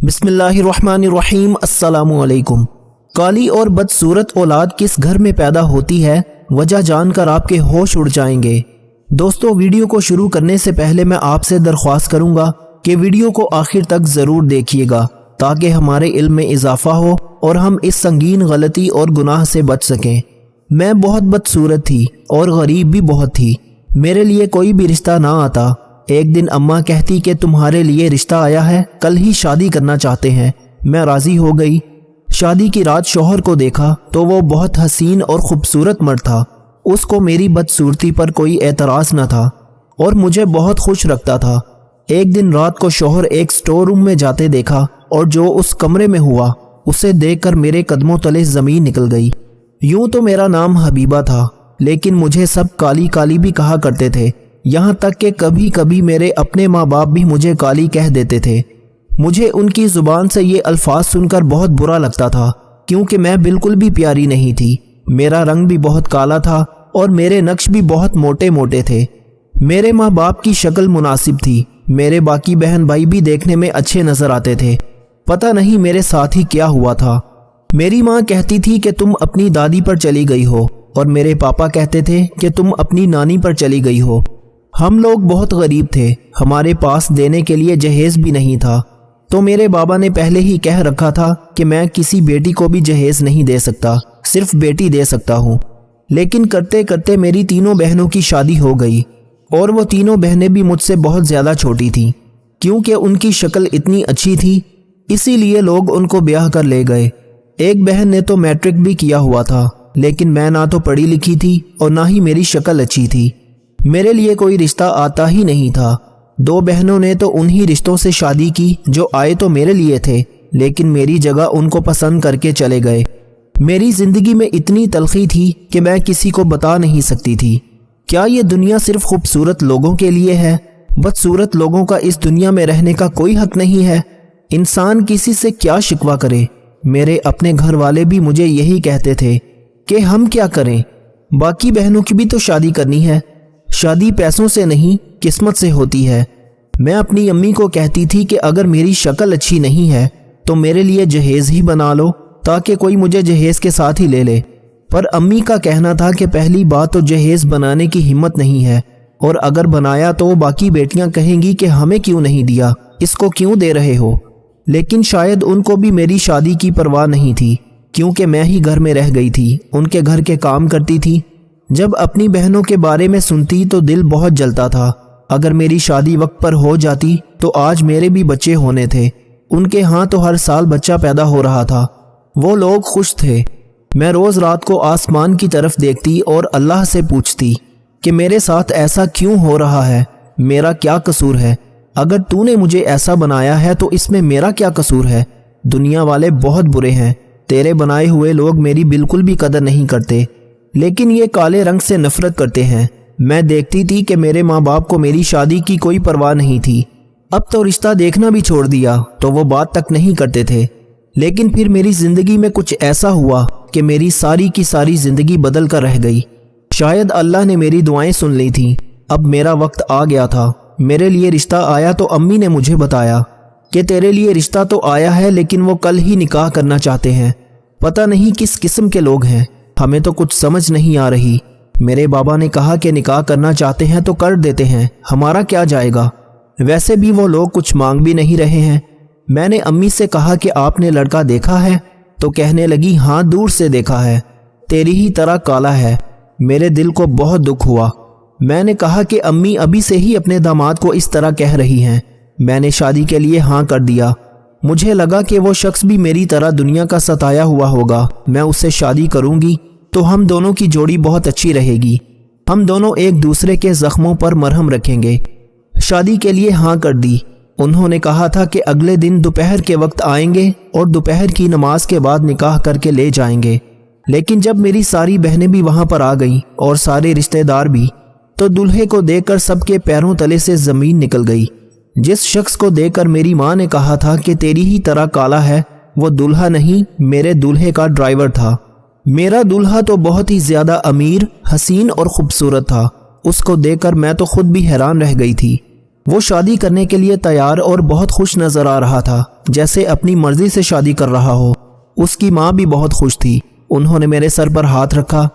بسم اللہ الرحمن الرحیم۔ السلام علیکم۔ کالی اور بدصورت اولاد کس گھر میں پیدا ہوتی ہے، وجہ جان کر آپ کے ہوش اڑ جائیں گے۔ دوستو، ویڈیو کو شروع کرنے سے پہلے میں آپ سے درخواست کروں گا کہ ویڈیو کو آخر تک ضرور دیکھیے گا تاکہ ہمارے علم میں اضافہ ہو اور ہم اس سنگین غلطی اور گناہ سے بچ سکیں۔ میں بہت بدصورت تھی اور غریب بھی بہت تھی۔ میرے لیے کوئی بھی رشتہ نہ آتا۔ ایک دن اماں کہتی کہ تمہارے لیے رشتہ آیا ہے، کل ہی شادی کرنا چاہتے ہیں۔ میں راضی ہو گئی۔ شادی کی رات شوہر کو دیکھا تو وہ بہت حسین اور خوبصورت مرد تھا۔ اس کو میری بدصورتی پر کوئی اعتراض نہ تھا اور مجھے بہت خوش رکھتا تھا۔ ایک دن رات کو شوہر ایک سٹور روم میں جاتے دیکھا اور جو اس کمرے میں ہوا اسے دیکھ کر میرے قدموں تلے زمین نکل گئی۔ یوں تو میرا نام حبیبہ تھا، لیکن مجھے سب کالی کالی بھی کہا کرتے تھے، یہاں تک کہ کبھی کبھی میرے اپنے ماں باپ بھی مجھے کالی کہہ دیتے تھے۔ مجھے ان کی زبان سے یہ الفاظ سن کر بہت برا لگتا تھا، کیونکہ میں بالکل بھی پیاری نہیں تھی۔ میرا رنگ بھی بہت کالا تھا اور میرے نقش بھی بہت موٹے موٹے تھے۔ میرے ماں باپ کی شکل مناسب تھی۔ میرے باقی بہن بھائی بھی دیکھنے میں اچھے نظر آتے تھے۔ پتہ نہیں میرے ساتھ ہی کیا ہوا تھا۔ میری ماں کہتی تھی کہ تم اپنی دادی پر چلی گئی ہو اور میرے پاپا کہتے تھے کہ تم اپنی نانی پر چلی گئی ہو۔ ہم لوگ بہت غریب تھے، ہمارے پاس دینے کے لیے جہیز بھی نہیں تھا، تو میرے بابا نے پہلے ہی کہہ رکھا تھا کہ میں کسی بیٹی کو بھی جہیز نہیں دے سکتا، صرف بیٹی دے سکتا ہوں۔ لیکن کرتے کرتے میری تینوں بہنوں کی شادی ہو گئی اور وہ تینوں بہنیں بھی مجھ سے بہت زیادہ چھوٹی تھیں۔ کیونکہ ان کی شکل اتنی اچھی تھی اسی لیے لوگ ان کو بیاہ کر لے گئے۔ ایک بہن نے تو میٹرک بھی کیا ہوا تھا، لیکن میں نہ تو پڑھی لکھی تھی اور نہ ہی میری شکل اچھی تھی۔ میرے لیے کوئی رشتہ آتا ہی نہیں تھا۔ دو بہنوں نے تو انہی رشتوں سے شادی کی جو آئے تو میرے لیے تھے، لیکن میری جگہ ان کو پسند کر کے چلے گئے۔ میری زندگی میں اتنی تلخی تھی کہ میں کسی کو بتا نہیں سکتی تھی۔ کیا یہ دنیا صرف خوبصورت لوگوں کے لیے ہے؟ بدصورت لوگوں کا اس دنیا میں رہنے کا کوئی حق نہیں ہے؟ انسان کسی سے کیا شکوہ کرے؟ میرے اپنے گھر والے بھی مجھے یہی کہتے تھے کہ ہم کیا کریں، باقی بہنوں کی بھی تو شادی کرنی ہے۔ شادی پیسوں سے نہیں، قسمت سے ہوتی ہے۔ میں اپنی امی کو کہتی تھی کہ اگر میری شکل اچھی نہیں ہے تو میرے لیے جہیز ہی بنا لو تاکہ کوئی مجھے جہیز کے ساتھ ہی لے لے، پر امی کا کہنا تھا کہ پہلی بات تو جہیز بنانے کی ہمت نہیں ہے، اور اگر بنایا تو باقی بیٹیاں کہیں گی کہ ہمیں کیوں نہیں دیا، اس کو کیوں دے رہے ہو۔ لیکن شاید ان کو بھی میری شادی کی پرواہ نہیں تھی، کیونکہ میں ہی گھر میں رہ گئی تھی، ان کے گھر کے کام کرتی تھی۔ جب اپنی بہنوں کے بارے میں سنتی تو دل بہت جلتا تھا۔ اگر میری شادی وقت پر ہو جاتی تو آج میرے بھی بچے ہونے تھے۔ ان کے ہاں تو ہر سال بچہ پیدا ہو رہا تھا۔ وہ لوگ خوش تھے۔ میں روز رات کو آسمان کی طرف دیکھتی اور اللہ سے پوچھتی کہ میرے ساتھ ایسا کیوں ہو رہا ہے، میرا کیا قصور ہے؟ اگر تو نے مجھے ایسا بنایا ہے تو اس میں میرا کیا قصور ہے؟ دنیا والے بہت برے ہیں، تیرے بنائے ہوئے لوگ میری بالکل بھی قدر نہیں کرتے، لیکن یہ کالے رنگ سے نفرت کرتے ہیں۔ میں دیکھتی تھی کہ میرے ماں باپ کو میری شادی کی کوئی پرواہ نہیں تھی۔ اب تو رشتہ دیکھنا بھی چھوڑ دیا تو وہ بات تک نہیں کرتے تھے۔ لیکن پھر میری زندگی میں کچھ ایسا ہوا کہ میری ساری کی ساری زندگی بدل کر رہ گئی۔ شاید اللہ نے میری دعائیں سن لی تھیں۔ اب میرا وقت آ گیا تھا۔ میرے لیے رشتہ آیا تو امی نے مجھے بتایا کہ تیرے لیے رشتہ تو آیا ہے لیکن وہ کل ہی نکاح کرنا چاہتے ہیں۔ پتہ نہیں کس قسم کے لوگ ہیں، ہمیں تو کچھ سمجھ نہیں آ رہی۔ میرے بابا نے کہا کہ نکاح کرنا چاہتے ہیں تو کر دیتے ہیں، ہمارا کیا جائے گا؟ ویسے بھی وہ لوگ کچھ مانگ بھی نہیں رہے ہیں۔ میں نے امی سے کہا کہ آپ نے لڑکا دیکھا ہے؟ تو کہنے لگی ہاں، دور سے دیکھا ہے، تیری ہی طرح کالا ہے۔ میرے دل کو بہت دکھ ہوا۔ میں نے کہا کہ امی ابھی سے ہی اپنے داماد کو اس طرح کہہ رہی ہیں۔ میں نے شادی کے لیے ہاں کر دیا۔ مجھے لگا کہ وہ شخص بھی میری طرح دنیا کا ستایا ہوا ہوگا، میں اس سے شادی کروں گی تو ہم دونوں کی جوڑی بہت اچھی رہے گی، ہم دونوں ایک دوسرے کے زخموں پر مرہم رکھیں گے۔ شادی کے لیے ہاں کر دی۔ انہوں نے کہا تھا کہ اگلے دن دوپہر کے وقت آئیں گے اور دوپہر کی نماز کے بعد نکاح کر کے لے جائیں گے۔ لیکن جب میری ساری بہنیں بھی وہاں پر آ گئیں اور سارے رشتہ دار بھی، تو دلہے کو دیکھ کر سب کے پیروں تلے سے زمین نکل گئی۔ جس شخص کو دیکھ کر میری ماں نے کہا تھا کہ تیری ہی طرح کالا ہے، وہ دلہا نہیں، میرے دلہے کا ڈرائیور تھا۔ میرا دلہا تو بہت ہی زیادہ امیر، حسین اور خوبصورت تھا۔ اس کو دیکھ کر میں تو خود بھی حیران رہ گئی تھی۔ وہ شادی کرنے کے لیے تیار اور بہت خوش نظر آ رہا تھا، جیسے اپنی مرضی سے شادی کر رہا ہو۔ اس کی ماں بھی بہت خوش تھی۔ انہوں نے میرے سر پر ہاتھ رکھا،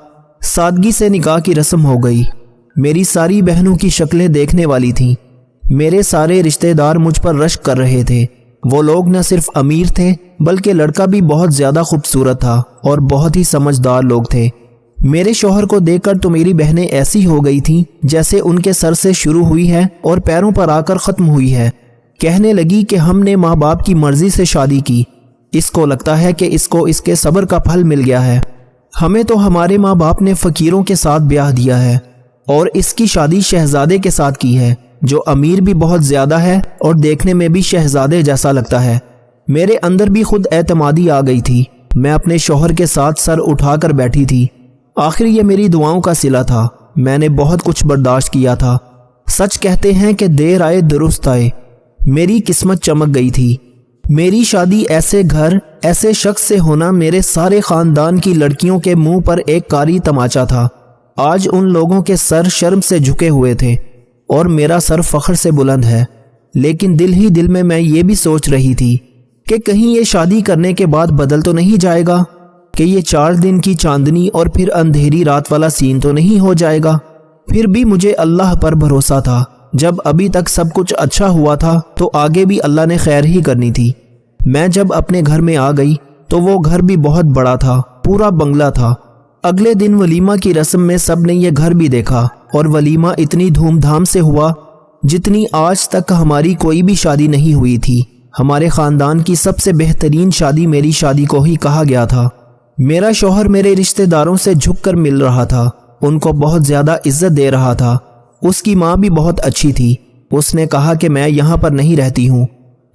سادگی سے نکاح کی رسم ہو گئی۔ میری ساری بہنوں کی شکلیں دیکھنے والی تھیں۔ میرے سارے رشتہ دار مجھ پر رشک کر رہے تھے۔ وہ لوگ نہ صرف امیر تھے بلکہ لڑکا بھی بہت زیادہ خوبصورت تھا اور بہت ہی سمجھدار لوگ تھے۔ میرے شوہر کو دیکھ کر تو میری بہنیں ایسی ہو گئی تھیں جیسے ان کے سر سے شروع ہوئی ہے اور پیروں پر آ کر ختم ہوئی ہے۔ کہنے لگی کہ ہم نے ماں باپ کی مرضی سے شادی کی، اس کو لگتا ہے کہ اس کو اس کے صبر کا پھل مل گیا ہے۔ ہمیں تو ہمارے ماں باپ نے فقیروں کے ساتھ بیاہ دیا ہے اور اس کی شادی شہزادے کے ساتھ کی ہے جو امیر بھی بہت زیادہ ہے اور دیکھنے میں بھی شہزادے جیسا لگتا ہے۔ میرے اندر بھی خود اعتمادی آ گئی تھی۔ میں اپنے شوہر کے ساتھ سر اٹھا کر بیٹھی تھی۔ آخر یہ میری دعاؤں کا صلہ تھا۔ میں نے بہت کچھ برداشت کیا تھا۔ سچ کہتے ہیں کہ دیر آئے درست آئے۔ میری قسمت چمک گئی تھی۔ میری شادی ایسے گھر، ایسے شخص سے ہونا میرے سارے خاندان کی لڑکیوں کے منہ پر ایک کاری تماچا تھا۔ آج ان لوگوں کے سر شرم سے جھکے ہوئے تھے اور میرا سر فخر سے بلند ہے، لیکن دل ہی دل میں یہ بھی سوچ رہی تھی کہ کہیں یہ شادی کرنے کے بعد بدل تو نہیں جائے گا، کہ یہ 4 دن کی چاندنی اور پھر اندھیری رات والا سین تو نہیں ہو جائے گا۔ پھر بھی مجھے اللہ پر بھروسہ تھا۔ جب ابھی تک سب کچھ اچھا ہوا تھا تو آگے بھی اللہ نے خیر ہی کرنی تھی۔ میں جب اپنے گھر میں آ گئی تو وہ گھر بھی بہت بڑا تھا، پورا بنگلہ تھا۔ اگلے دن ولیمہ کی رسم میں سب نے یہ گھر بھی دیکھا اور ولیمہ اتنی دھوم دھام سے ہوا جتنی آج تک ہماری کوئی بھی شادی نہیں ہوئی تھی۔ ہمارے خاندان کی سب سے بہترین شادی میری شادی کو ہی کہا گیا تھا۔ میرا شوہر میرے رشتہ داروں سے جھک کر مل رہا تھا، ان کو بہت زیادہ عزت دے رہا تھا۔ اس کی ماں بھی بہت اچھی تھی۔ اس نے کہا کہ میں یہاں پر نہیں رہتی ہوں،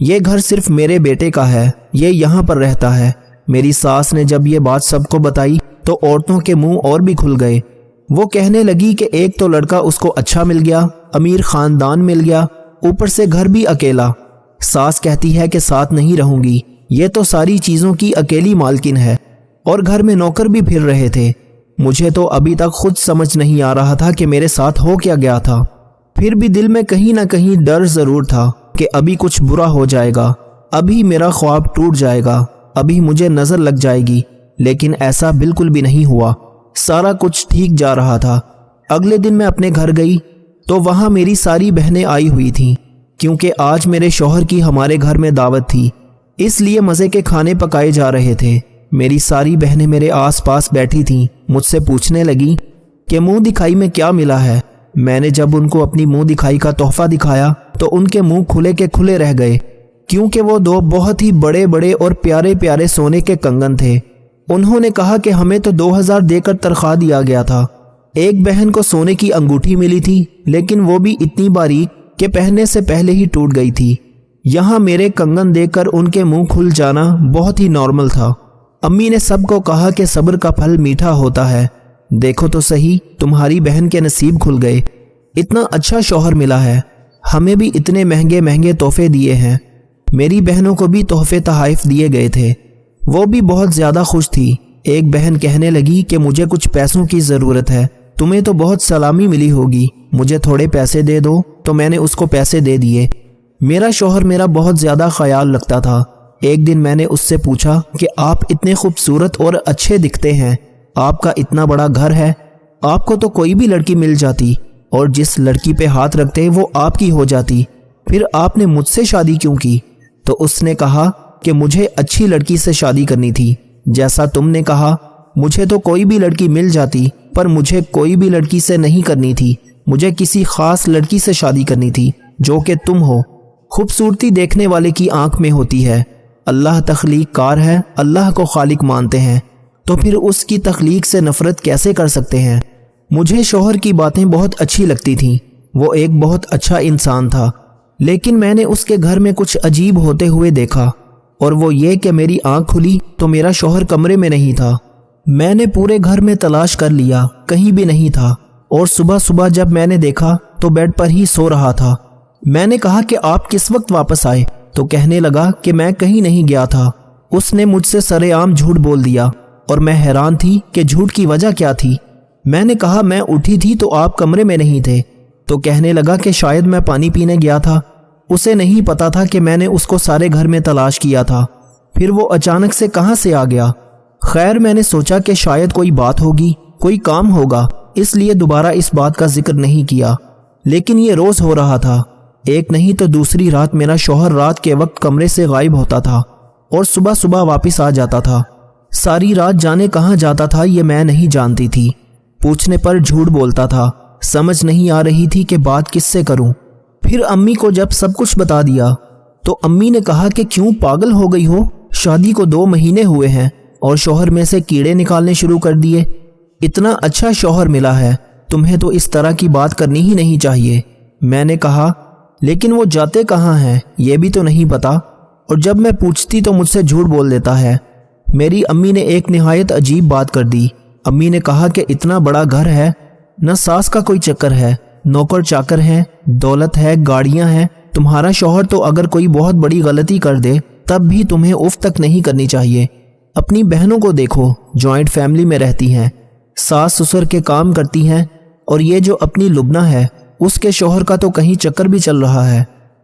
یہ گھر صرف میرے بیٹے کا ہے، یہ یہاں پر رہتا ہے۔ میری ساس نے جب یہ بات سب کو بتائی تو عورتوں کے منہ اور بھی کھل گئے۔ وہ کہنے لگی کہ ایک تو لڑکا اس کو اچھا مل گیا، امیر خاندان مل گیا، اوپر سے گھر بھی اکیلا۔ ساس کہتی ہے کہ ساتھ نہیں رہوں گی، یہ تو ساری چیزوں کی اکیلی مالکن ہے، اور گھر میں نوکر بھی پھر رہے تھے۔ مجھے تو ابھی تک خود سمجھ نہیں آ رہا تھا کہ میرے ساتھ ہو کیا گیا تھا۔ پھر بھی دل میں کہیں نہ کہیں ڈر ضرور تھا کہ ابھی کچھ برا ہو جائے گا، ابھی میرا خواب ٹوٹ جائے گا، ابھی مجھے نظر لگ جائے گی، لیکن ایسا بالکل بھی نہیں ہوا۔ سارا کچھ ٹھیک جا رہا تھا۔ اگلے دن میں اپنے گھر گئی تو وہاں میری ساری بہنیں آئی ہوئی تھیں، کیونکہ آج میرے شوہر کی ہمارے گھر میں دعوت تھی، اس لیے مزے کے کھانے پکائے جا رہے تھے۔ میری ساری بہنیں میرے آس پاس بیٹھی تھیں، مجھ سے پوچھنے لگی کہ منہ دکھائی میں کیا ملا ہے۔ میں نے جب ان کو اپنی منہ دکھائی کا تحفہ دکھایا تو ان کے منہ کھلے کے کھلے رہ گئے، کیونکہ وہ 2 بہت ہی بڑے بڑے اور پیارے پیارے سونے کے کنگن تھے۔ انہوں نے کہا کہ ہمیں تو 2000 دے کر تنخواہ دیا گیا تھا۔ ایک بہن کو سونے کی انگوٹھی ملی تھی، لیکن وہ بھی اتنی باریک کہ پہننے سے پہلے ہی ٹوٹ گئی تھی۔ یہاں میرے کنگن دیکھ کر ان کے منہ کھل جانا بہت ہی نارمل تھا۔ امی نے سب کو کہا کہ صبر کا پھل میٹھا ہوتا ہے، دیکھو تو صحیح تمہاری بہن کے نصیب کھل گئے، اتنا اچھا شوہر ملا ہے، ہمیں بھی اتنے مہنگے مہنگے تحفے دیے ہیں۔ میری بہنوں کو بھی تحفے تحائف دیے گئے تھے، وہ بھی بہت زیادہ خوش تھی۔ ایک بہن کہنے لگی کہ مجھے کچھ پیسوں کی ضرورت ہے، تمہیں تو بہت سلامی ملی ہوگی، مجھے تھوڑے پیسے دے دو، تو میں نے اس کو پیسے دے دیے۔ میرا شوہر میرا بہت زیادہ خیال رکھتا تھا۔ ایک دن میں نے اس سے پوچھا کہ آپ اتنے خوبصورت اور اچھے دکھتے ہیں، آپ کا اتنا بڑا گھر ہے، آپ کو تو کوئی بھی لڑکی مل جاتی اور جس لڑکی پہ ہاتھ رکھتے وہ آپ کی ہو جاتی، پھر آپ نے مجھ سے شادی کیوں کی؟ تو اس نے کہا کہ مجھے اچھی لڑکی سے شادی کرنی تھی، جیسا تم نے کہا، مجھے تو کوئی بھی لڑکی مل جاتی، پر مجھے کوئی بھی لڑکی سے نہیں کرنی تھی، مجھے کسی خاص لڑکی سے شادی کرنی تھی جو کہ تم ہو۔ خوبصورتی دیکھنے والے کی آنکھ میں ہوتی ہے، اللہ تخلیق کار ہے، اللہ کو خالق مانتے ہیں تو پھر اس کی تخلیق سے نفرت کیسے کر سکتے ہیں؟ مجھے شوہر کی باتیں بہت اچھی لگتی تھیں، وہ ایک بہت اچھا انسان تھا، لیکن میں نے اس کے گھر میں کچھ عجیب ہوتے ہوئے دیکھا، اور وہ یہ کہ میری آنکھ کھلی تو میرا شوہر کمرے میں نہیں تھا۔ میں نے پورے گھر میں تلاش کر لیا، کہیں بھی نہیں تھا، اور صبح صبح جب میں نے دیکھا تو بیڈ پر ہی سو رہا تھا۔ میں نے کہا کہ آپ کس وقت واپس آئے؟ تو کہنے لگا کہ میں کہیں نہیں گیا تھا۔ اس نے مجھ سے سرے عام جھوٹ بول دیا اور میں حیران تھی کہ جھوٹ کی وجہ کیا تھی۔ میں نے کہا میں اٹھی تھی تو آپ کمرے میں نہیں تھے۔ تو کہنے لگا کہ شاید میں پانی پینے گیا تھا، اسے نہیں پتا تھا کہ میں نے اس کو سارے گھر میں تلاش کیا تھا، پھر وہ اچانک سے کہاں سے آ گیا۔ خیر میں نے سوچا کہ شاید کوئی بات ہوگی، کوئی کام ہوگا، اس لیے دوبارہ اس بات کا ذکر نہیں کیا۔ لیکن یہ روز ہو رہا تھا، ایک نہیں تو دوسری رات میرا شوہر رات کے وقت کمرے سے غائب ہوتا تھا اور صبح صبح واپس آ جاتا تھا۔ ساری رات جانے کہاں جاتا تھا یہ میں نہیں جانتی تھی، پوچھنے پر جھوٹ بولتا تھا، سمجھ نہیں آ رہی تھی کہ بات کس سے کروں۔ پھر امی کو جب سب کچھ بتا دیا تو امی نے کہا کہ کیوں پاگل ہو گئی ہو، شادی کو 2 مہینے ہوئے ہیں اور شوہر میں سے کیڑے نکالنے شروع کر دیے، اتنا اچھا شوہر ملا ہے، تمہیں تو اس طرح کی بات کرنی ہی نہیں چاہیے۔ میں نے کہا لیکن وہ جاتے کہاں ہیں یہ بھی تو نہیں پتا، اور جب میں پوچھتی تو مجھ سے جھوٹ بول دیتا ہے۔ میری امی نے ایک نہایت عجیب بات کر دی۔ امی نے کہا کہ اتنا بڑا گھر ہے، نہ ساس کا کوئی چکر ہے، نوکر چاکر ہیں، دولت ہے، گاڑیاں ہیں، تمہارا شوہر تو اگر کوئی بہت بڑی غلطی کر دے تب بھی تمہیں اف تک نہیں کرنی چاہیے۔ اپنی بہنوں کو دیکھو، جوائنٹ فیملی میں رہتی ہیں، ساس سسر کے کام کرتی ہیں، اور یہ جو اپنی لبنہ ہے اس کے شوہر کا تو کہیں چکر بھی چل رہا ہے۔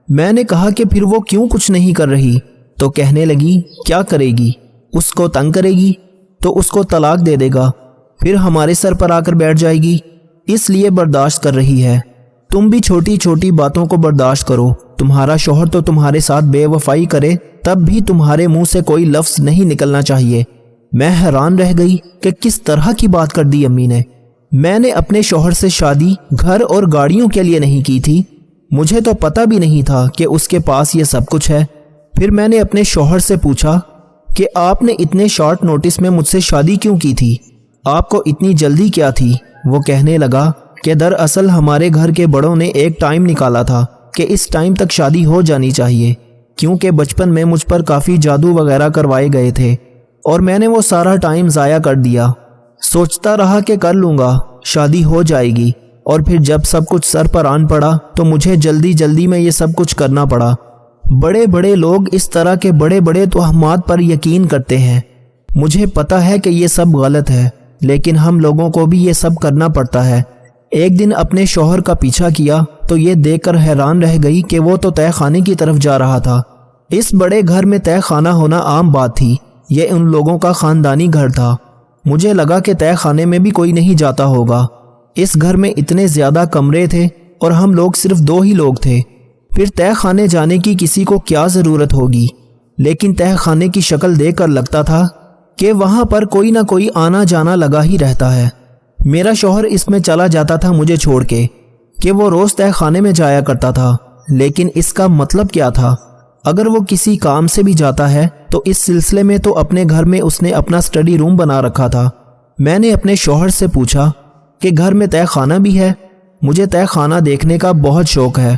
میں نے کہا کہ پھر وہ کیوں کچھ نہیں کر رہی؟ تو کہنے لگی کیا کرے گی، اس کو تنگ کرے گی تو اس کو طلاق دے دے گا، پھر ہمارے سر پر آ کر بیٹھ جائے گی، اس لیے برداشت کر رہی ہے۔ تم بھی چھوٹی چھوٹی باتوں کو برداشت کرو، تمہارا شوہر تو تمہارے ساتھ بے وفائی کرے تب بھی تمہارے منہ سے کوئی لفظ نہیں نکلنا چاہیے۔ میں حیران رہ گئی کہ کس طرح کی بات کر دی امی نے۔ میں نے اپنے شوہر سے شادی گھر اور گاڑیوں کے لیے نہیں کی تھی، مجھے تو پتہ بھی نہیں تھا کہ اس کے پاس یہ سب کچھ ہے۔ پھر میں نے اپنے شوہر سے پوچھا کہ آپ نے اتنے شارٹ نوٹس میں مجھ سے شادی کیوں کی تھی، آپ کو اتنی جلدی کیا تھی؟ وہ کہنے لگا کہ دراصل ہمارے گھر کے بڑوں نے ایک ٹائم نکالا تھا کہ اس ٹائم تک شادی ہو جانی چاہیے، کیونکہ بچپن میں مجھ پر کافی جادو وغیرہ کروائے گئے تھے اور میں نے وہ سارا ٹائم ضائع کر دیا۔ سوچتا رہا کہ کر لوں گا، شادی ہو جائے گی، اور پھر جب سب کچھ سر پر آن پڑا تو مجھے جلدی جلدی میں یہ سب کچھ کرنا پڑا۔ بڑے بڑے لوگ اس طرح کے بڑے بڑے توہمات پر یقین کرتے ہیں، مجھے پتا ہے کہ یہ سب غلط ہے، لیکن ہم لوگوں کو بھی یہ سب کرنا پڑتا ہے۔ ایک دن اپنے شوہر کا پیچھا کیا تو یہ دیکھ کر حیران رہ گئی کہ وہ تو تہہ خانے کی طرف جا رہا تھا۔ اس بڑے گھر میں تہہ خانہ ہونا عام بات تھی، یہ ان لوگوں کا خاندانی گھر تھا۔ مجھے لگا کہ تہہ خانے میں بھی کوئی نہیں جاتا ہوگا۔ اس گھر میں اتنے زیادہ کمرے تھے اور ہم لوگ صرف 2 ہی لوگ تھے، پھر تہہ خانے جانے کی کسی کو کیا ضرورت ہوگی؟ لیکن تہہ خانے کی شکل دیکھ کر لگتا تھا کہ وہاں پر کوئی نہ کوئی آنا جانا لگا ہی رہتا ہے۔ میرا شوہر اس میں چلا جاتا تھا مجھے چھوڑ کے، کہ وہ روز تہہ خانے میں جایا کرتا تھا، لیکن اس کا مطلب کیا تھا؟ اگر وہ کسی کام سے بھی جاتا ہے تو اس سلسلے میں تو اپنے گھر میں اس نے اپنا اسٹڈی روم بنا رکھا تھا۔ میں نے اپنے شوہر سے پوچھا کہ گھر میں تہہ خانہ بھی ہے؟ مجھے تہہ خانہ دیکھنے کا بہت شوق ہے۔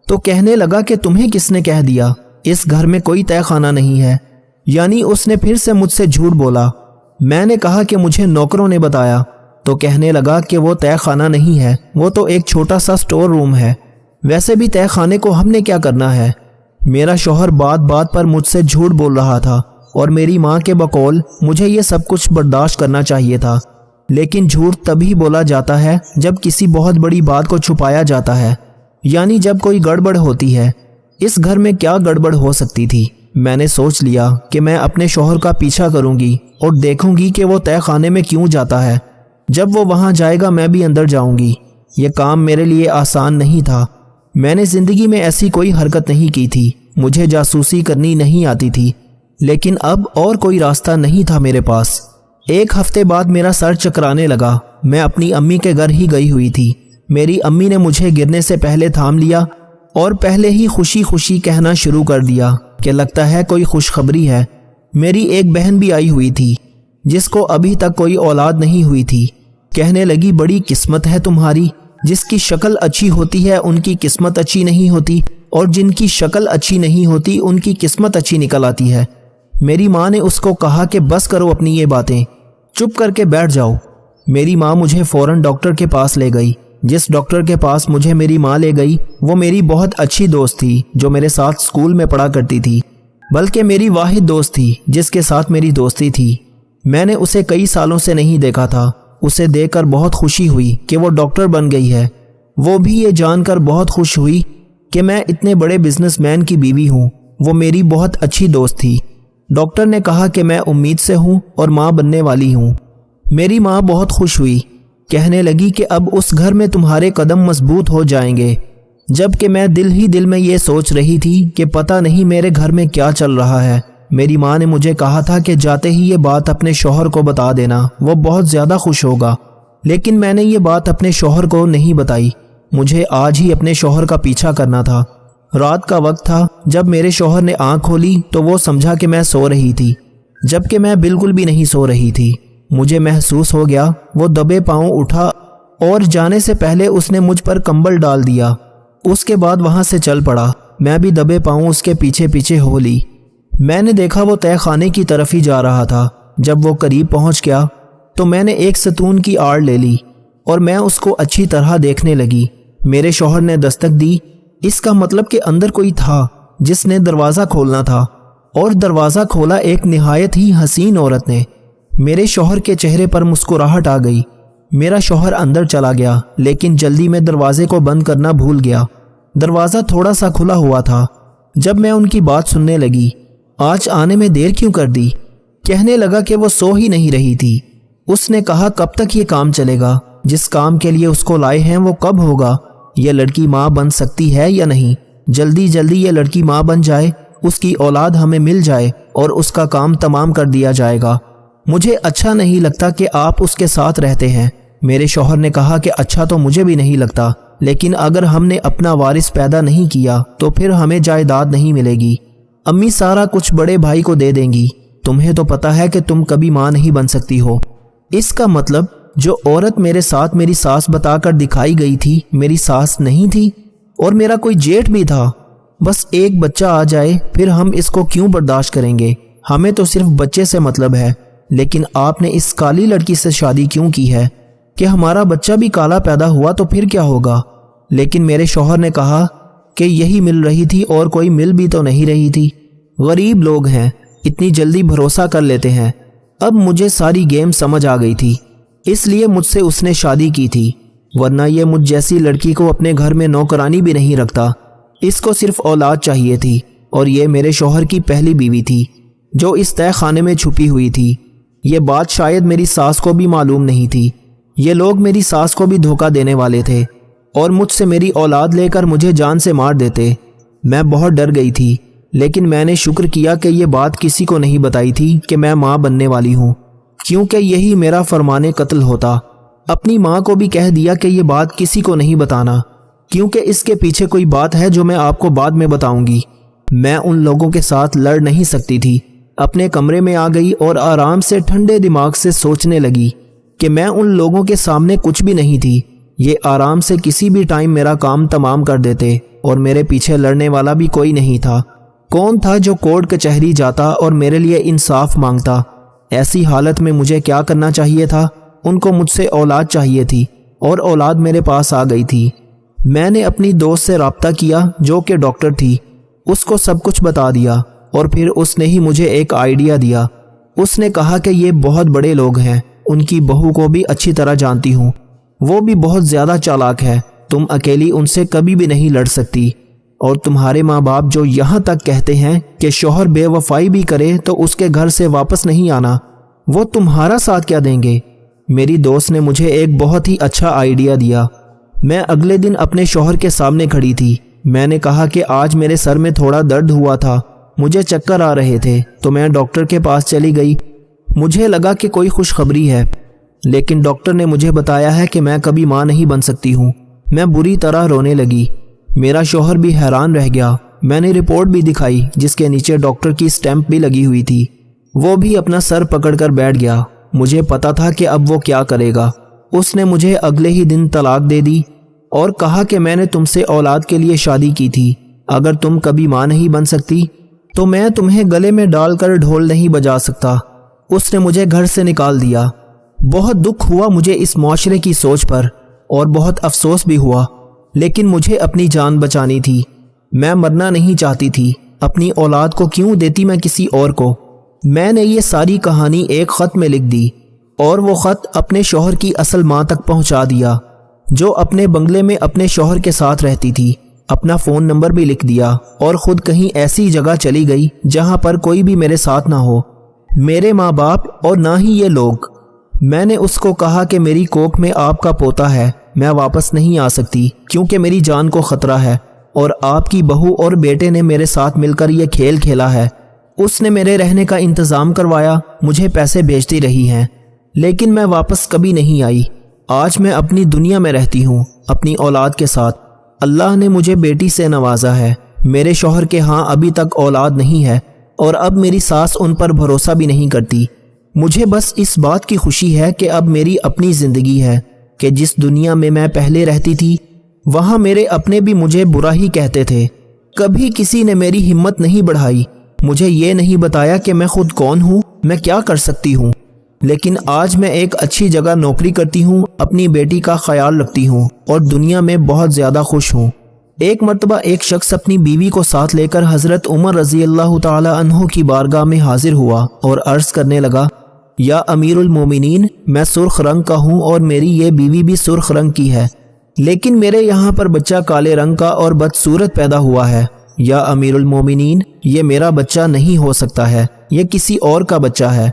تو کہنے لگا کہ تمہیں کس نے کہہ دیا؟ اس گھر میں کوئی تہہ خانہ نہیں ہے۔ یعنی اس نے پھر سے مجھ سے جھوٹ بولا۔ میں نے کہا کہ مجھے نوکروں نے بتایا۔ تو کہنے لگا کہ وہ تہہ خانہ نہیں ہے، وہ تو ایک چھوٹا سا سٹور روم ہے، ویسے بھی تہہ خانے کو ہم نے کیا کرنا ہے؟ میرا شوہر بات بات پر مجھ سے جھوٹ بول رہا تھا اور میری ماں کے بقول مجھے یہ سب کچھ برداشت کرنا چاہیے تھا، لیکن جھوٹ تبھی بولا جاتا ہے جب کسی بہت بڑی بات کو چھپایا جاتا ہے، یعنی جب کوئی گڑبڑ ہوتی ہے۔ اس گھر میں کیا گڑبڑ ہو سکتی تھی؟ میں نے سوچ لیا کہ میں اپنے شوہر کا پیچھا کروں گی اور دیکھوں گی کہ وہ تہہ خانے میں کیوں جاتا ہے۔ جب وہ وہاں جائے گا میں بھی اندر جاؤں گی۔ یہ کام میرے لیے آسان نہیں تھا، میں نے زندگی میں ایسی کوئی حرکت نہیں کی تھی، مجھے جاسوسی کرنی نہیں آتی تھی، لیکن اب اور کوئی راستہ نہیں تھا میرے پاس۔ 1 ہفتے بعد میرا سر چکرانے لگا۔ میں اپنی امی کے گھر ہی گئی ہوئی تھی۔ میری امی نے مجھے گرنے سے پہلے تھام لیا اور پہلے ہی خوشی خوشی کہنا شروع کر دیا کہ لگتا ہے کوئی خوشخبری ہے۔ میری ایک بہن بھی آئی ہوئی تھی جس کو ابھی تک کوئی اولاد نہیں ہوئی تھی۔ کہنے لگی بڑی قسمت ہے تمہاری، جس کی شکل اچھی ہوتی ہے ان کی قسمت اچھی نہیں ہوتی، اور جن کی شکل اچھی نہیں ہوتی ان کی قسمت اچھی نکل آتی ہے۔ میری ماں نے اس کو کہا کہ بس کرو اپنی یہ باتیں، چپ کر کے بیٹھ جاؤ۔ میری ماں مجھے فوراً ڈاکٹر کے پاس لے گئی۔ جس ڈاکٹر کے پاس مجھے میری ماں لے گئی وہ میری بہت اچھی دوست تھی جو میرے ساتھ اسکول میں پڑھا کرتی تھی، بلکہ میری واحد دوست تھی جس کے ساتھ میری دوستی تھی۔ میں نے اسے کئی سالوں سے نہیں دیکھا تھا۔ اسے دیکھ کر بہت خوشی ہوئی کہ وہ ڈاکٹر بن گئی ہے۔ وہ بھی یہ جان کر بہت خوش ہوئی کہ میں اتنے بڑے بزنس مین کی بیوی ہوں۔ وہ میری بہت اچھی دوست تھی۔ ڈاکٹر نے کہا کہ میں امید سے ہوں اور ماں بننے والی ہوں۔ میری ماں بہت خوش ہوئی، کہنے لگی کہ اب اس گھر میں تمہارے قدم مضبوط ہو جائیں گے، جبکہ میں دل ہی دل میں یہ سوچ رہی تھی کہ پتہ نہیں میرے گھر میں کیا چل رہا ہے۔ میری ماں نے مجھے کہا تھا کہ جاتے ہی یہ بات اپنے شوہر کو بتا دینا، وہ بہت زیادہ خوش ہوگا، لیکن میں نے یہ بات اپنے شوہر کو نہیں بتائی۔ مجھے آج ہی اپنے شوہر کا پیچھا کرنا تھا۔ رات کا وقت تھا، جب میرے شوہر نے آنکھ کھولی تو وہ سمجھا کہ میں سو رہی تھی، جبکہ میں بالکل بھی نہیں سو رہی تھی۔ مجھے محسوس ہو گیا۔ وہ دبے پاؤں اٹھا اور جانے سے پہلے اس نے مجھ پر کمبل ڈال دیا۔ اس کے بعد وہاں سے چل پڑا۔ میں بھی دبے پاؤں اس کے پیچھے پیچھے ہو لی۔ میں نے دیکھا وہ تہہ خانے کی طرف ہی جا رہا تھا۔ جب وہ قریب پہنچ گیا تو میں نے ایک ستون کی آڑ لے لی اور میں اس کو اچھی طرح دیکھنے لگی۔ میرے شوہر نے دستک دی، اس کا مطلب کہ اندر کوئی تھا جس نے دروازہ کھولنا تھا، اور دروازہ کھولا ایک نہایت ہی حسین عورت نے۔ میرے شوہر کے چہرے پر مسکراہٹ آ گئی۔ میرا شوہر اندر چلا گیا، لیکن جلدی میں دروازے کو بند کرنا بھول گیا۔ دروازہ تھوڑا سا کھلا ہوا تھا۔ جب میں ان کی بات سننے لگی، آج آنے میں دیر کیوں کر دی؟ کہنے لگا کہ وہ سو ہی نہیں رہی تھی۔ اس نے کہا کب تک یہ کام چلے گا؟ جس کام کے لیے اس کو لائے ہیں وہ کب ہوگا؟ یہ لڑکی ماں بن سکتی ہے یا نہیں؟ جلدی جلدی یہ لڑکی ماں بن جائے، اس کی اولاد ہمیں مل جائے اور اس کا کام تمام کر دیا جائے گا۔ مجھے اچھا نہیں لگتا کہ آپ اس کے ساتھ رہتے ہیں۔ میرے شوہر نے کہا کہ اچھا تو مجھے بھی نہیں لگتا، لیکن اگر ہم نے اپنا وارث پیدا نہیں کیا تو پھر ہمیں جائیداد نہیں ملے گی۔ امی سارا کچھ بڑے بھائی کو دے دیں گی۔ تمہیں تو پتہ ہے کہ تم کبھی ماں نہیں بن سکتی ہو۔ اس کا مطلب جو عورت میرے ساتھ میری ساس بتا کر دکھائی گئی تھی میری ساس نہیں تھی، اور میرا کوئی جیٹھ بھی تھا۔ بس ایک بچہ آ جائے پھر ہم اس کو کیوں برداشت کریں گے؟ ہمیں تو صرف بچے سے مطلب ہے۔ لیکن آپ نے اس کالی لڑکی سے شادی کیوں کی ہے؟ کہ ہمارا بچہ بھی کالا پیدا ہوا تو پھر کیا ہوگا؟ لیکن میرے شوہر نے کہا کہ یہی مل رہی تھی اور کوئی مل بھی تو نہیں رہی تھی۔ غریب لوگ ہیں، اتنی جلدی بھروسہ کر لیتے ہیں۔ اب مجھے ساری گیم سمجھ آ گئی تھی، اس لیے مجھ سے اس نے شادی کی تھی، ورنہ یہ مجھ جیسی لڑکی کو اپنے گھر میں نوکرانی بھی نہیں رکھتا۔ اس کو صرف اولاد چاہیے تھی، اور یہ میرے شوہر کی پہلی بیوی تھی جو اس تہہ خانے میں چھپی ہوئی تھی۔ یہ بات شاید میری ساس کو بھی معلوم نہیں تھی۔ یہ لوگ میری ساس کو بھی دھوکہ دینے والے تھے اور مجھ سے میری اولاد لے کر مجھے جان سے مار دیتے۔ میں بہت ڈر گئی تھی، لیکن میں نے شکر کیا کہ یہ بات کسی کو نہیں بتائی تھی کہ میں ماں بننے والی ہوں، کیونکہ یہی میرا فرمان قتل ہوتا۔ اپنی ماں کو بھی کہہ دیا کہ یہ بات کسی کو نہیں بتانا، کیونکہ اس کے پیچھے کوئی بات ہے جو میں آپ کو بعد میں بتاؤں گی۔ میں ان لوگوں کے ساتھ لڑ نہیں سکتی تھی۔ اپنے کمرے میں آ گئی اور آرام سے ٹھنڈے دماغ سے سوچنے لگی کہ میں ان لوگوں کے سامنے کچھ بھی نہیں تھی۔ یہ آرام سے کسی بھی ٹائم میرا کام تمام کر دیتے، اور میرے پیچھے لڑنے والا بھی کوئی نہیں تھا۔ کون تھا جو کورٹ کچہری جاتا اور میرے لیے انصاف مانگتا؟ ایسی حالت میں مجھے کیا کرنا چاہیے تھا؟ ان کو مجھ سے اولاد چاہیے تھی، اور اولاد میرے پاس آ گئی تھی۔ میں نے اپنی دوست سے رابطہ کیا جو کہ ڈاکٹر تھی، اس کو سب کچھ بتا دیا، اور پھر اس نے ہی مجھے ایک آئیڈیا دیا۔ اس نے کہا کہ یہ بہت بڑے لوگ ہیں، ان کی بہو کو بھی اچھی طرح جانتی ہوں، وہ بھی بہت زیادہ چالاک ہے، تم اکیلی ان سے کبھی بھی نہیں لڑ سکتی۔ اور تمہارے ماں باپ جو یہاں تک کہتے ہیں کہ شوہر بے وفائی بھی کرے تو اس کے گھر سے واپس نہیں آنا، وہ تمہارا ساتھ کیا دیں گے؟ میری دوست نے مجھے ایک بہت ہی اچھا آئیڈیا دیا۔ میں اگلے دن اپنے شوہر کے سامنے کھڑی تھی۔ میں نے کہا کہ آج میرے سر میں تھوڑا درد ہوا تھا، مجھے چکر آ رہے تھے، تو میں ڈاکٹر کے پاس چلی گئی۔ مجھے لگا کہ کوئی خوشخبری ہے، لیکن ڈاکٹر نے مجھے بتایا ہے کہ میں کبھی ماں نہیں بن سکتی ہوں۔ میں بری طرح رونے لگی۔ میرا شوہر بھی حیران رہ گیا۔ میں نے رپورٹ بھی دکھائی جس کے نیچے ڈاکٹر کی سٹیمپ بھی لگی ہوئی تھی۔ وہ بھی اپنا سر پکڑ کر بیٹھ گیا۔ مجھے پتا تھا کہ اب وہ کیا کرے گا۔ اس نے مجھے اگلے ہی دن طلاق دے دی اور کہا کہ میں نے تم سے اولاد کے لیے شادی کی تھی، اگر تم کبھی ماں نہیں بن سکتی تو میں تمہیں گلے میں ڈال کر ڈھول نہیں بجا سکتا۔ اس نے مجھے گھر سے نکال دیا۔ بہت دکھ ہوا مجھے اس معاشرے کی سوچ پر، اور بہت افسوس بھی ہوا، لیکن مجھے اپنی جان بچانی تھی۔ میں مرنا نہیں چاہتی تھی۔ اپنی اولاد کو کیوں دیتی میں کسی اور کو؟ میں نے یہ ساری کہانی ایک خط میں لکھ دی، اور وہ خط اپنے شوہر کی اصل ماں تک پہنچا دیا۔ جو اپنے بنگلے میں اپنے شوہر کے ساتھ رہتی تھی، اپنا فون نمبر بھی لکھ دیا اور خود کہیں ایسی جگہ چلی گئی جہاں پر کوئی بھی میرے ساتھ نہ ہو، میرے ماں باپ اور نہ ہی یہ لوگ۔ میں نے اس کو کہا کہ میری کوکھ میں آپ کا پوتا ہے، میں واپس نہیں آ سکتی کیونکہ میری جان کو خطرہ ہے، اور آپ کی بہو اور بیٹے نے میرے ساتھ مل کر یہ کھیل کھیلا ہے۔ اس نے میرے رہنے کا انتظام کروایا، مجھے پیسے بھیجتی رہی ہیں، لیکن میں واپس کبھی نہیں آئی۔ آج میں اپنی دنیا میں رہتی ہوں اپنی اولاد کے ساتھ۔ اللہ نے مجھے بیٹی سے نوازا ہے، میرے شوہر کے ہاں ابھی تک اولاد نہیں ہے، اور اب میری ساس ان پر بھروسہ بھی نہیں کرتی۔ مجھے بس اس بات کی خوشی ہے کہ اب میری اپنی زندگی ہے، کہ جس دنیا میں میں پہلے رہتی تھی وہاں میرے اپنے بھی مجھے برا ہی کہتے تھے۔ کبھی کسی نے میری ہمت نہیں بڑھائی، مجھے یہ نہیں بتایا کہ میں خود کون ہوں، میں کیا کر سکتی ہوں۔ لیکن آج میں ایک اچھی جگہ نوکری کرتی ہوں، اپنی بیٹی کا خیال رکھتی ہوں اور دنیا میں بہت زیادہ خوش ہوں۔ ایک مرتبہ ایک شخص اپنی بیوی کو ساتھ لے کر حضرت عمر رضی اللہ تعالی عنہ کی بارگاہ میں حاضر ہوا اور عرض کرنے لگا، یا امیر المومنین، میں سرخ رنگ کا ہوں اور میری یہ بیوی بھی سرخ رنگ کی ہے، لیکن میرے یہاں پر بچہ کالے رنگ کا اور بدصورت پیدا ہوا ہے۔ یا امیر المومنین، یہ میرا بچہ نہیں ہو سکتا ہے، یہ کسی اور کا بچہ ہے۔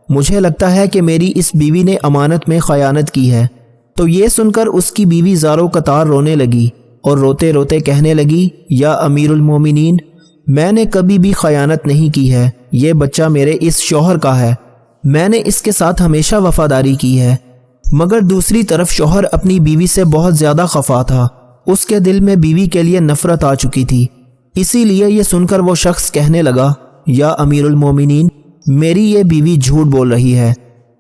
مجھے لگتا ہے کہ میری اس بیوی نے امانت میں خیانت کی ہے۔ تو یہ سن کر اس کی بیوی زاروں قطار رونے لگی اور روتے روتے کہنے لگی، یا امیر المومنین، میں نے کبھی بھی خیانت نہیں کی ہے، یہ بچہ میرے اس شوہر کا ہے، میں نے اس کے ساتھ ہمیشہ وفاداری کی ہے۔ مگر دوسری طرف شوہر اپنی بیوی سے بہت زیادہ خفا تھا، اس کے دل میں بیوی کے لیے نفرت آ چکی تھی۔ اسی لیے یہ سن کر وہ شخص کہنے لگا، یا امیر المومنین، میری یہ بیوی جھوٹ بول رہی ہے،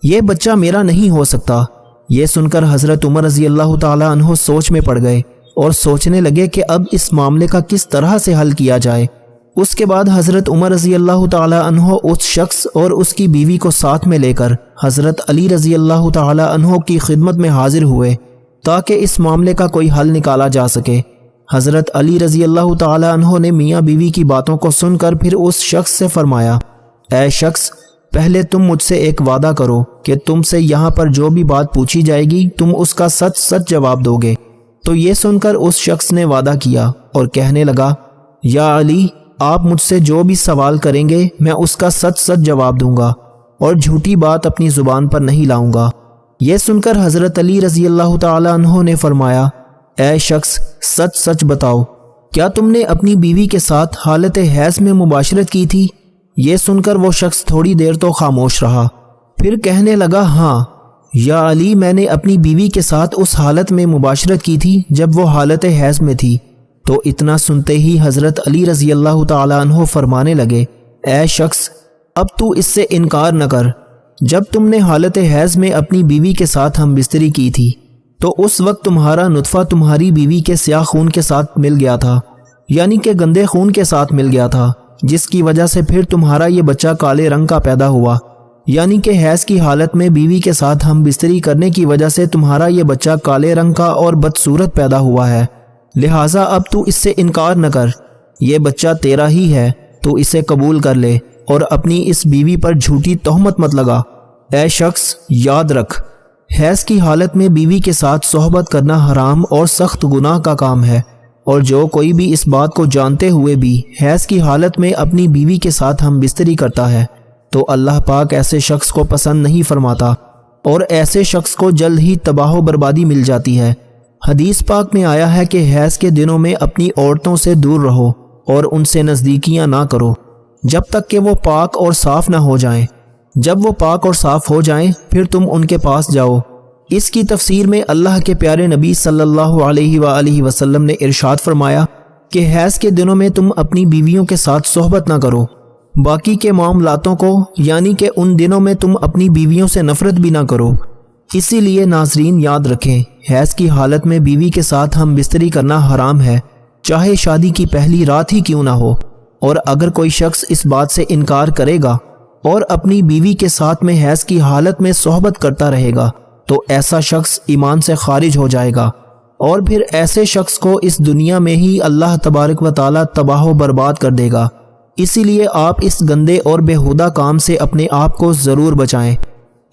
یہ بچہ میرا نہیں ہو سکتا۔ یہ سن کر حضرت عمر رضی اللہ تعالی عنہ سوچ میں پڑ گئے اور سوچنے لگے کہ اب اس معاملے کا کس طرح سے حل کیا جائے۔ اس کے بعد حضرت عمر رضی اللہ تعالی عنہ اس شخص اور اس کی بیوی کو ساتھ میں لے کر حضرت علی رضی اللہ تعالی عنہ کی خدمت میں حاضر ہوئے تاکہ اس معاملے کا کوئی حل نکالا جا سکے۔ حضرت علی رضی اللہ تعالی عنہ نے میاں بیوی کی باتوں کو سن کر پھر اس شخص سے فرمایا، اے شخص، پہلے تم مجھ سے ایک وعدہ کرو کہ تم سے یہاں پر جو بھی بات پوچھی جائے گی تم اس کا سچ سچ جواب دو گے۔ تو یہ سن کر اس شخص نے وعدہ کیا اور کہنے لگا، یا علی، آپ مجھ سے جو بھی سوال کریں گے میں اس کا سچ سچ جواب دوں گا اور جھوٹی بات اپنی زبان پر نہیں لاؤں گا۔ یہ سن کر حضرت علی رضی اللہ تعالی عنہ نے فرمایا، اے شخص، سچ سچ بتاؤ، کیا تم نے اپنی بیوی کے ساتھ حالت حیض میں مباشرت کی تھی؟ یہ سن کر وہ شخص تھوڑی دیر تو خاموش رہا، پھر کہنے لگا، ہاں یا علی، میں نے اپنی بیوی کے ساتھ اس حالت میں مباشرت کی تھی جب وہ حالت حیض میں تھی۔ تو اتنا سنتے ہی حضرت علی رضی اللہ تعالی عنہ فرمانے لگے، اے شخص، اب تو اس سے انکار نہ کر، جب تم نے حالت حیض میں اپنی بیوی کے ساتھ ہم بستری کی تھی تو اس وقت تمہارا نطفہ تمہاری بیوی کے سیاہ خون کے ساتھ مل گیا تھا، یعنی کہ گندے خون کے ساتھ مل گیا تھا، جس کی وجہ سے پھر تمہارا یہ بچہ کالے رنگ کا پیدا ہوا، یعنی کہ حیض کی حالت میں بیوی کے ساتھ ہم بستری کرنے کی وجہ سے تمہارا یہ بچہ کالے رنگ کا اور بدصورت پیدا ہوا ہے، لہٰذا اب تو اس سے انکار نہ کر، یہ بچہ تیرا ہی ہے، تو اسے قبول کر لے اور اپنی اس بیوی پر جھوٹی تہمت مت لگا۔ اے شخص، یاد رکھ، حیض کی حالت میں بیوی کے ساتھ صحبت کرنا حرام اور سخت گناہ کا کام ہے، اور جو کوئی بھی اس بات کو جانتے ہوئے بھی حیض کی حالت میں اپنی بیوی کے ساتھ ہم بستری کرتا ہے تو اللہ پاک ایسے شخص کو پسند نہیں فرماتا، اور ایسے شخص کو جلد ہی تباہ و بربادی مل جاتی ہے۔ حدیث پاک میں آیا ہے کہ حیض کے دنوں میں اپنی عورتوں سے دور رہو اور ان سے نزدیکیاں نہ کرو جب تک کہ وہ پاک اور صاف نہ ہو جائیں، جب وہ پاک اور صاف ہو جائیں پھر تم ان کے پاس جاؤ۔ اس کی تفسیر میں اللہ کے پیارے نبی صلی اللہ علیہ وآلہ وسلم نے ارشاد فرمایا کہ حیض کے دنوں میں تم اپنی بیویوں کے ساتھ صحبت نہ کرو، باقی کے معاملاتوں کو، یعنی کہ ان دنوں میں تم اپنی بیویوں سے نفرت بھی نہ کرو۔ اسی لیے ناظرین یاد رکھیں، حیض کی حالت میں بیوی کے ساتھ ہم بستری کرنا حرام ہے، چاہے شادی کی پہلی رات ہی کیوں نہ ہو، اور اگر کوئی شخص اس بات سے انکار کرے گا اور اپنی بیوی کے ساتھ میں حیض کی حالت میں صحبت کرتا رہے گا تو ایسا شخص ایمان سے خارج ہو جائے گا، اور پھر ایسے شخص کو اس دنیا میں ہی اللہ تبارک و تعالی تباہ و برباد کر دے گا۔ اسی لیے آپ اس گندے اور بیہودہ کام سے اپنے آپ کو ضرور بچائیں۔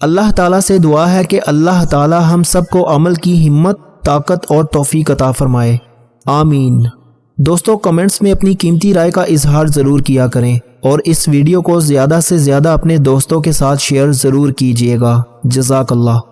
اللہ تعالیٰ سے دعا ہے کہ اللہ تعالیٰ ہم سب کو عمل کی ہمت طاقت اور توفیق عطا فرمائے، آمین۔ دوستو کمنٹس میں اپنی قیمتی رائے کا اظہار ضرور کیا کریں اور اس ویڈیو کو زیادہ سے زیادہ اپنے دوستوں کے ساتھ شیئر ضرور کیجیے گا۔ جزاک اللہ۔